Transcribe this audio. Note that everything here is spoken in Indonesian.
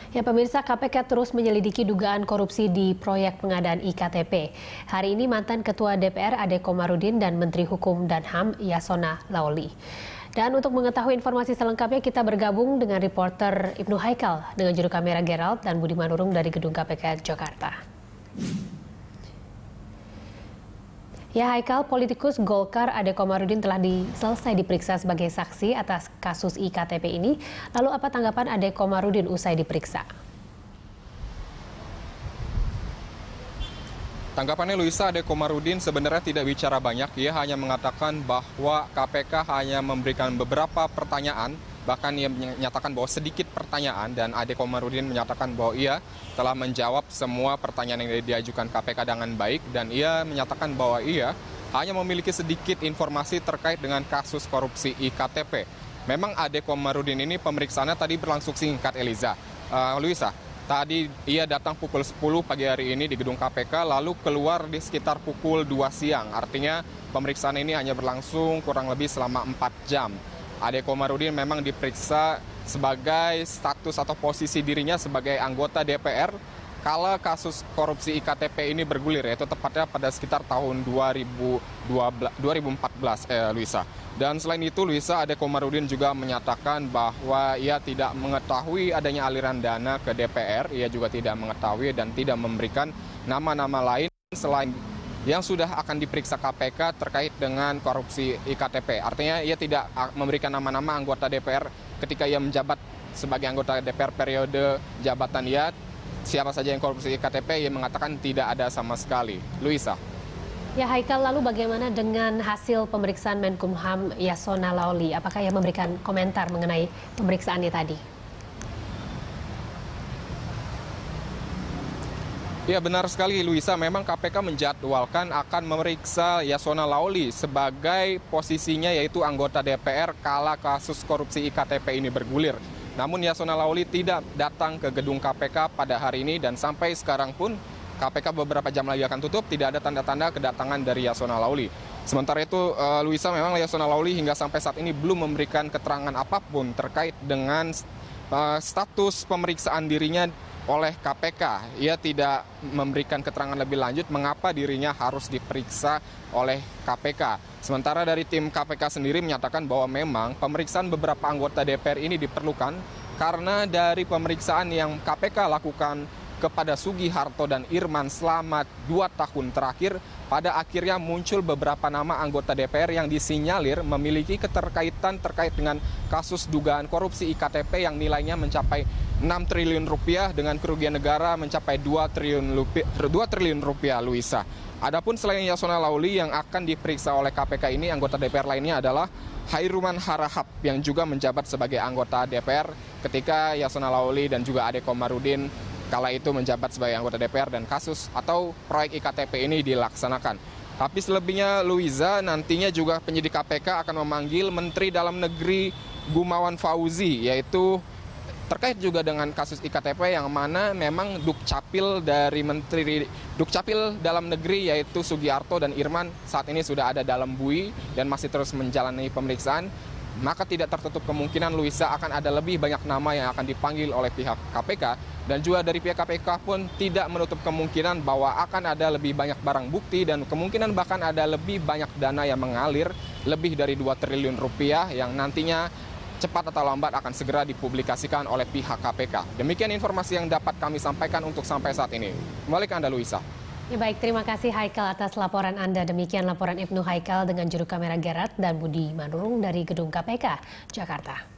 Ya, pemirsa, KPK terus menyelidiki dugaan korupsi di proyek pengadaan IKTP. Hari ini mantan Ketua DPR Ade Komarudin dan Menteri Hukum dan HAM Yasona Laoli. Dan untuk mengetahui informasi selengkapnya kita bergabung dengan reporter Ibnu Haikal dengan juru kamera Gerald dan Budi Manurung dari Gedung KPK Jakarta. Ya, Haikal, politikus Golkar Ade Komarudin telah selesai diperiksa sebagai saksi atas kasus IKTP ini. Lalu apa tanggapan Ade Komarudin usai diperiksa? Tanggapannya Luisa, Ade Komarudin sebenarnya tidak bicara banyak. Ia hanya mengatakan bahwa KPK hanya memberikan beberapa pertanyaan, bahkan ia menyatakan bahwa sedikit pertanyaan, dan Ade Komarudin menyatakan bahwa ia telah menjawab semua pertanyaan yang diajukan KPK dengan baik, dan ia menyatakan bahwa ia hanya memiliki sedikit informasi terkait dengan kasus korupsi IKTP. Memang Ade Komarudin ini pemeriksaannya tadi berlangsung singkat, Eliza. Luisa, tadi ia datang pukul 10 pagi hari ini di gedung KPK, lalu keluar di sekitar pukul 2 siang. Artinya pemeriksaan ini hanya berlangsung kurang lebih selama 4 jam. Ade Komarudin memang diperiksa sebagai status atau posisi dirinya sebagai anggota DPR kala kasus korupsi IKTP ini bergulir, yaitu tepatnya pada sekitar tahun 2014, Luisa. Dan selain itu, Luisa, Ade Komarudin juga menyatakan bahwa ia tidak mengetahui adanya aliran dana ke DPR, ia juga tidak mengetahui dan tidak memberikan nama-nama lain selain yang sudah akan diperiksa KPK terkait dengan korupsi IKTP. Artinya ia tidak memberikan nama-nama anggota DPR ketika ia menjabat sebagai anggota DPR periode jabatan ia. Siapa saja yang korupsi IKTP, ia mengatakan tidak ada sama sekali. Luisa. Ya, Haikal, lalu bagaimana dengan hasil pemeriksaan Menkumham Yasona Laoli? Apakah ia memberikan komentar mengenai pemeriksaannya tadi? Ya, benar sekali, Luisa. Memang KPK menjadwalkan akan memeriksa Yasona Laoli sebagai posisinya yaitu anggota DPR kala kasus korupsi IKTP ini bergulir. Namun Yasona Laoli tidak datang ke gedung KPK pada hari ini, dan sampai sekarang pun KPK beberapa jam lagi akan tutup, tidak ada tanda-tanda kedatangan dari Yasona Laoli. Sementara itu, Luisa, memang Yasona Laoli hingga sampai saat ini belum memberikan keterangan apapun terkait dengan status pemeriksaan dirinya oleh KPK. Ia tidak memberikan keterangan lebih lanjut mengapa dirinya harus diperiksa oleh KPK. Sementara dari tim KPK sendiri menyatakan bahwa memang pemeriksaan beberapa anggota DPR ini diperlukan karena dari pemeriksaan yang KPK lakukan kepada Sugiharto dan Irman selama 2 tahun terakhir, pada akhirnya muncul beberapa nama anggota DPR yang disinyalir memiliki keterkaitan terkait dengan kasus dugaan korupsi IKTP yang nilainya mencapai 6 triliun rupiah dengan kerugian negara mencapai 2 triliun rupiah, Luisa. Adapun selain Yasona Laoli yang akan diperiksa oleh KPK ini, anggota DPR lainnya adalah Hairuman Harahap yang juga menjabat sebagai anggota DPR ketika Yasona Laoli dan juga Ade Komarudin kala itu menjabat sebagai anggota DPR dan kasus atau proyek IKTP ini dilaksanakan. Tapi selebihnya, Luiza, nantinya juga penyidik KPK akan memanggil Menteri Dalam Negeri Gumawan Fauzi, yaitu terkait juga dengan kasus IKTP yang mana memang Dukcapil dari Menteri Dukcapil Dalam Negeri yaitu Sugiharto dan Irman saat ini sudah ada dalam bui dan masih terus menjalani pemeriksaan. Maka tidak tertutup kemungkinan, Luisa, akan ada lebih banyak nama yang akan dipanggil oleh pihak KPK. Dan juga dari pihak KPK pun tidak menutup kemungkinan bahwa akan ada lebih banyak barang bukti dan kemungkinan bahkan ada lebih banyak dana yang mengalir lebih dari 2 triliun rupiah yang nantinya cepat atau lambat akan segera dipublikasikan oleh pihak KPK. Demikian informasi yang dapat kami sampaikan untuk sampai saat ini. Kembali ke Anda, Luisa. Ya, baik, terima kasih Haikal atas laporan Anda. Demikian laporan Ibnu Haikal dengan juru kamera Gerard dan Budi Manurung dari Gedung KPK Jakarta.